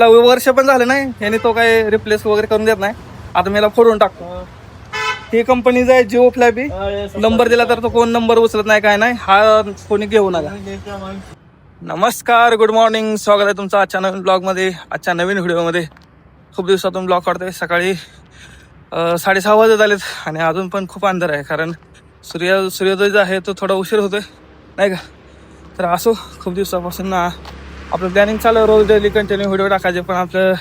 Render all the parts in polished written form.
वर्ष पण झालं नाही याने तो काय रिप्लेस वगैरे करून देत नाही. आता मला फोडून टाकतो. ही कंपनीचा आहे जिओ फ्लॅपी. नंबर दिला तर तो कोण नंबर उचलत नाही काय नाही. हा कोणी घेऊ नका. नमस्कार, गुड मॉर्निंग. स्वागत आहे तुमचं आजच्या नवीन ब्लॉगमध्ये, आजच्या नवीन व्हिडिओमध्ये. खूप दिवसातून ब्लॉग काढतोय. सकाळी 6:30 वाजत आलेत आणि अजून पण खूप अंधार आहे, कारण सूर्योदय जो आहे तो थोडा उशीर होतोय नाही का. तर असो, खूप दिवसापासून ना आपलं प्लॅनिंग चालू आहे रोज डेली कंटिन्यू व्हिडिओ टाकायचे, पण आपलं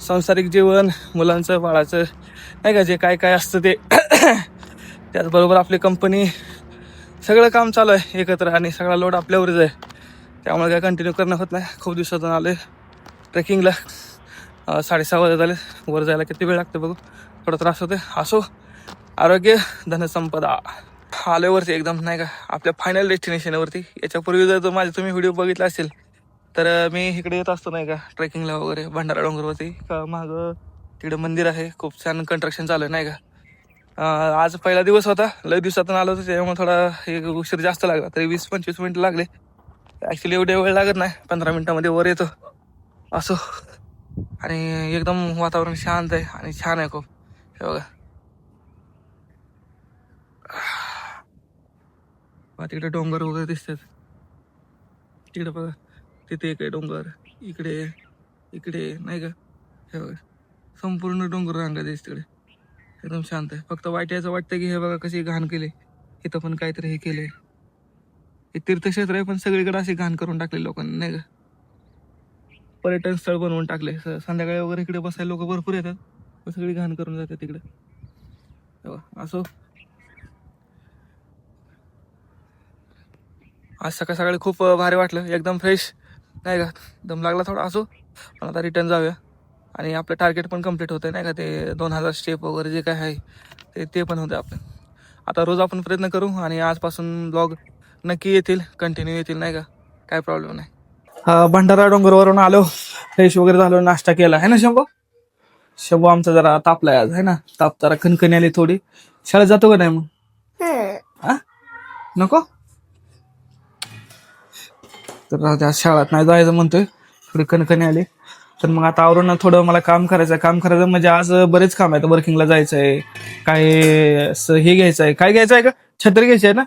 सांसारिक जीवन, मुलांचं, बाळाचं नाही का, जे काय काय असतं ते त्याचबरोबर आपली कंपनी, सगळं काम चालू आहे एकत्र आणि सगळा लोड आपल्यावरच आहे. त्यामुळे काय कंटिन्यू करणं होत नाही. खूप दिवसातून आले ट्रेकिंगला. 6:30 वाजत आले. वर जायला किती वेळ लागतो बघू, थोडा त्रास होते. असो, आरोग्य धनसंपदा. आल्यावरती एकदम नाही का आपल्या फायनल डेस्टिनेशनवरती. याच्यापूर्वी जर माझे तुम्ही व्हिडिओ बघितला असेल तर मी इकडे येत असतो नाही का ट्रेकिंगला वगैरे, भंडारा डोंगरवरती. मागं तिकडे मंदिर आहे, खूप छान कंस्ट्रक्शन चालू आहे नाही का. आज पहिला दिवस होता, लय दिवसातून आलो होतो, त्यामुळे थोडा एक उशीर जास्त लागला. तरी 20-25 मिनिटं लागले. ॲक्च्युली एवढ्या वेळ लागत नाही, 15 मिनिटामध्ये वर येतो. असो, आणि एकदम वातावरण शांत आहे आणि छान आहे खूप. हे बघा, तिकडे डोंगर वगैरे दिसतात. तिकडे बघा, तिथे एक आहे डोंगर, इकडे इकडे नाही का. हे बघा, संपूर्ण डोंगर रांगा दिसत तिकडे. एकदम शांत आहे. फक्त वाईट याचं वाटतं की हे बघा कशी घाण केले, इथं पण काहीतरी हे केलंय. हे तीर्थक्षेत्र आहे पण सगळीकडे अशी घाण करून टाकले लोकांनी नाही का. पर्यटन स्थळ बनवून टाकले. संध्याकाळी वगैरे इकडे बसायला लोक भरपूर येतात, पण सगळी घाण करून जातात तिकडे. असो, आज सकाळ सकाळी खूप भारी वाटलं, एकदम फ्रेश नाही का. दम लागला थोडा. असो, पण आता रिटर्न जाऊया आणि आपलं टार्गेट पण कम्प्लीट होतं नाही का. ते 2000 स्टेप वगैरे जे काय आहे ते पण होतं आपलं. आता रोज आपण प्रयत्न करू आणि आजपासून ब्लॉग नक्की येतील, कंटिन्यू येतील नाही का. काय प्रॉब्लेम नाही. भंडारा डोंगरवरून आलो, फ्रेश वगैरे झालो, नाश्ता केला आहे ना शंभू आमचा जरा तापलाय आज आहे ना. ताप जरा कणकणी आली थोडी. शाळेत जातो का नाही मग? नको तर त्या शाळेत नाही जायचं म्हणतोय, थोडी कणकणी आली. तर मग आता आवरून थोडं मला काम करायचं म्हणजे आज बरेच काम आहेत. वर्किंगला जायचंय, काय हे घ्यायचं आहे. काय घ्यायचं आहे का? छत्री घ्यायची आहे ना.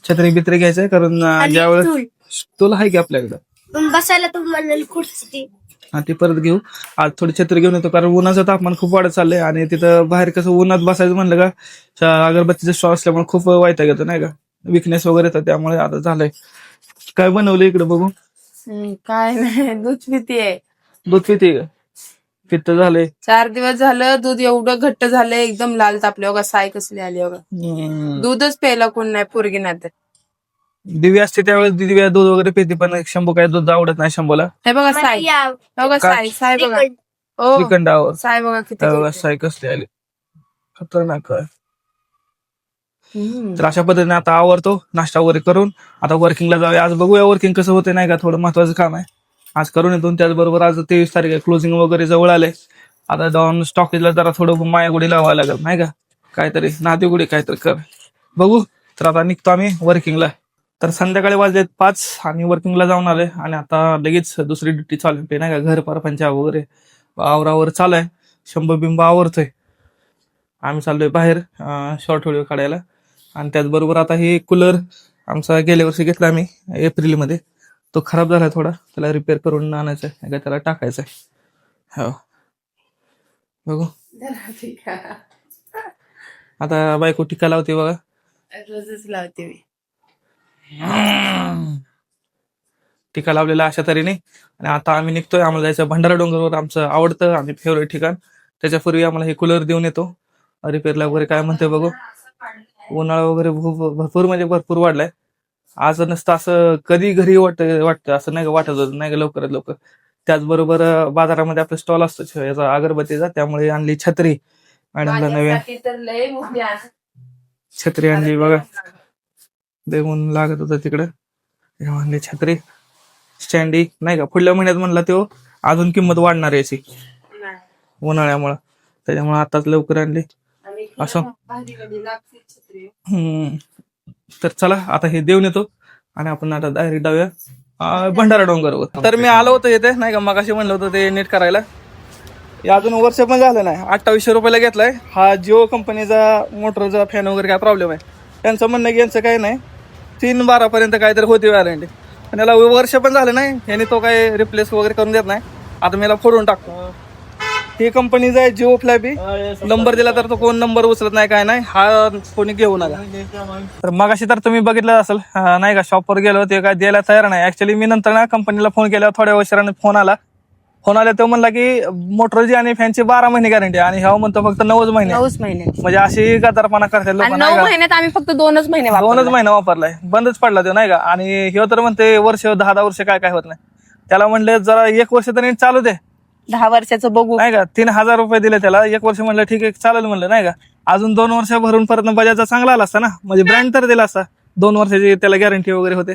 छत्री बित्री घ्यायचंय, कारण ज्यावेळेस तुला आहे की आपल्याकडं बसायला तुम्हाला खुर्ची. हा, ती परत घेऊ. आज थोडी छत्री घेऊन येतो, कारण उन्हाचं तापमान खूप वाढत चाललंय आणि तिथं बाहेर कसं उन्हात बसायचं म्हणलं का अगरबत्तीचा श्वास असल्यामुळे खूप वाईट घेतो नाही का, विकनेस वगैरे येतं. त्यामुळे आता झालंय. काय बनवलं इकडे बघू. काय नाही, दूध पिती आहे. दूध पिते का? पित्त झालंय. 4 दिवस झालं दूध एवढं घट्ट झालंय, एकदम लाल तापले बघा, साय कसली आली बघा. दूधच प्यायला कोण नाही, पोरगी नाही तर. दिव्या असते त्यावेळेस दिव्या दूध वगैरे पिते, पण शंभू काय दूध आवडत नाही शंभूला. हे बघा साय, बघा साय, साय बघा. ओ विकंडावर साय बघा किती बघा, साय कसली आली, खतरनाक आहे. तर अशा पद्धतीने आता आवरतो, नाश्ता वगैरे करून आता वर्किंगला जाऊया. आज बघूया वर्किंग कसं होते नाही का, थोडं महत्वाचं काम आहे आज करून येतो. त्याचबरोबर आज 23 तारीख आहे, क्लोजिंग वगैरे जवळ आले. आता जाऊन स्टॉकेजला जरा थोडं मायागुडी लावायला लागेल नाही का, काहीतरी नादेगुडी काहीतरी कर बघू. तर आता निघतो आम्ही वर्किंगला. तर संध्याकाळी वाजलेत 5 आणि वर्किंगला जाऊन आले आणि आता लगेच दुसरी ड्युटी चालू आहे नाही का. घर परपंचा वगैरे आवरावर चालू आहे. शंभर बिंब आवरतोय. आम्ही चाललोय बाहेर शॉर्ट व्हिडिओ काढायला. आणि त्याचबरोबर आता हे कूलर आमचा गेल्या वर्षी घेतला आम्ही एप्रिलमध्ये, तो खराब झाला थोडा, त्याला रिपेअर करून आणायचा आहे का, त्याला टाकायचं आहे. हो, बघू आता बायको टिका लावते बघा, रोजच लावते मी. टिका लावलेला अशा तऱ्हेने. आणि आता आम्ही निघतोय, आम्हाला जायचं भंडारा डोंगरवर, आमचं आवडतं आणि फेवरेट ठिकाण. त्याच्यापूर्वी आम्हाला हे कूलर देऊन येतो रिपेअरला वगैरे, काय म्हणते बघू. उन्हाळा वगैरे भरपूर म्हणजे भरपूर वाढलाय. आज नसतं असं कधी घरी वाटतं असं नाही का, वाटत होतं नाही का लवकरात लवकर. त्याचबरोबर बाजारामध्ये आपला स्टॉल असतो याचा अगरबत्तीचा, त्यामुळे आणली छत्री मॅडमला नवीन. छत्री आणली बघा, देऊन लागत होतं तिकडं. आणली छत्री स्टँडी नाही का. पुढल्या महिन्यात म्हणला तो अजून किंमत वाढणार याची उन्हाळ्यामुळे, त्याच्यामुळे आताच लवकर आणली. असं तर चला आता हे देऊन येतो आणि आपण आता डायरेक्ट जाऊया भंडारा डोंगरवर. तर मी आलो होतो इथे नाही का, मगाशी म्हणलं होतं ते नीट करायला. हे अजून वर्ष पण झालं नाही. 2800 रुपयाला घेतलाय. हा जिओ कंपनीचा मोटरचा फॅन वगैरे काय प्रॉब्लेम आहे. त्यांचं म्हणणं की यांचं काही नाही, 3-12 पर्यंत काहीतरी होती वॉरंटी. पण याला वर्ष पण झालं नाही, याने तो काही रिप्लेस वगैरे करून देत नाही. आता मी याला फोडून टाकतो. ही कंपनीचा आहे जिओ फ्लॅपी. नंबर दिला तर तो कोण नंबर उचलत नाही काय नाही, हा कोणी घेऊ नका. तर मगाशी तर तुम्ही बघितलं असेल नाही का, शॉपवर गेलो ते काय द्यायला तयार नाही. ऍक्च्युली मी नंतर ना कंपनीला फोन केला, थोड्या उशिराने फोन आला तो म्हणला की मोटरची आणि फॅनची 12 महिने गॅरंटी आणि ह्या म्हणतो फक्त 9 महिने. 9 महिने म्हणजे अशी गदारपणा करतात लोक. 9 महिन्यात आम्ही फक्त 2 महिने 2 महिना वापरलाय, बंदच पडला तो नाही का. आणि ह्यो तर म्हणते वर्ष 10 वर्ष काय होत नाही. त्याला म्हणलं जरा 1 वर्ष तरी चालू दे, 10 वर्षाचं बघू नाही का. 3000 रुपये दिले त्याला, 1 वर्ष म्हणलं ठीक आहे चालेल म्हणलं नाही का. अजून 2 वर्ष भरून परत बजाजचा चांगला आला असता ना, म्हणजे ब्रँड तर दिला असता. 2 वर्षाची त्याला गॅरंटी वगैरे होते.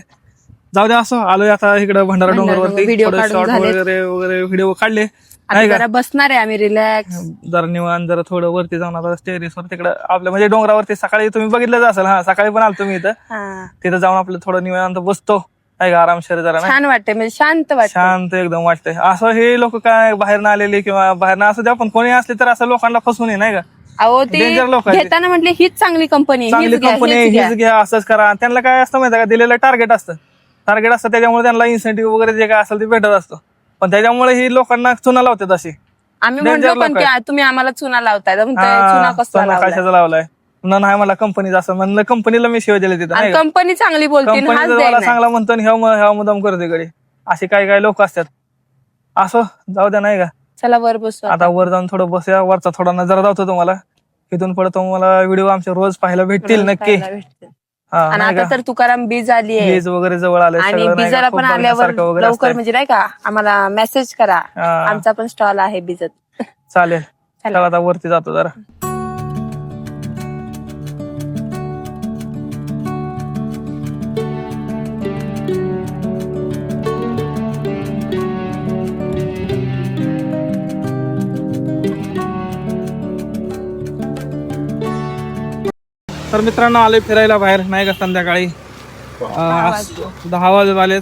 जाऊ द्या, असं आलोय आता इकडे भंडारा डोंगरवरती. व्हिडिओ शॉर्ट वगैरे व्हिडिओ काढले नाही का. जरा बसणार आहे आम्ही रिलॅक्स. जरा निवांत जरा थोडं वरती जाऊन आता टेरेसवर तिकडे आपल्या म्हणजे डोंगरावरती सकाळी तुम्ही बघितलंच असेल. हा, सकाळी पण आलो तुम्ही इथं. तिथं जाऊन आपलं थोडं निवांत बसतो नाही का, आरामशीर जरा छान वाटते, म्हणजे शांत वाटते, शांत एकदम वाटतंय. असं हे लोक काय बाहेर ना आलेले किंवा बाहेर ना असं द्या, पण कोणी असले तर असं लोकांना फसवून नाही का. अहो ते डेंजर लोक आहेत. घेताना म्हटले हीच चांगली कंपनी, चांगली कंपनी हीच घ्या, असंच करा. त्यांना काय असतं माहिती का, दिलेलं टार्गेट असतं. त्याच्यामुळे त्यांना इन्सेंटिव्ह वगैरे जे काय असेल ते भेटत असतं. पण त्याच्यामुळे ही लोकांना चुना लावतात अशी. आम्ही म्हणलो पण की तुम्ही आम्हाला चुना लावताय, चुना कशाचा लावलाय नाही मला कंपनीचा. असं म्हणलं कंपनीला मी शिवाय दिले तिथं. कंपनी चांगली बोलते, मला चांगला म्हणतो ह्या मुदाम करते कडे. असे काय लोक असतात. असं जाऊ द्या नाही का. चला वर बसू आता वर जाऊन थोडं बसूया. वरचा थोडा नजर जातो तुम्हाला. इथून पुढे तुम्हाला व्हिडिओ आमचे रोज पाहायला भेटतील नक्की. आणि आता तर तुकाराम बीज आली आहे, बीज वगैरे जवळ आले आणि बीजाला पण आल्यावर लवकर म्हणजे नाही का आम्हाला मेसेज करा. आमचा पण स्टॉल आहे बीजत. चालेल, चला आता वरती जातो जरा. तर मित्रांनो आले फिरायला बाहेर नाही का, संध्याकाळी 10 वाजत आलेत.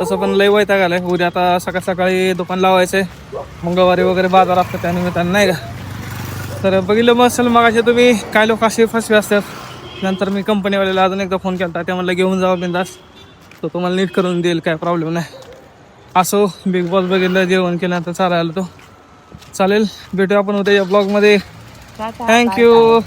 तसं पण लय वैताग आलाय. उद्या आता सकाळी दुकान लावायचंय, मंगळवारी वगैरे बाजार असतं त्यानिमित्तानं नाही का. तर बघितलं मग असेल मग असे तुम्ही काय लोक असे फसवे असतात. नंतर मी कंपनीवाल्याला अजून एकदा फोन केला, त्या म्हणलं घेऊन जावं बिंदास, तो तुम्हाला नीट करून देईल, काय प्रॉब्लेम नाही. असो, बिग बॉस बघितलं, जेवण केल्यानंतर चालायला तो चालेल. भेटूया आपण उद्या या ब्लॉगमध्ये. थँक्यू.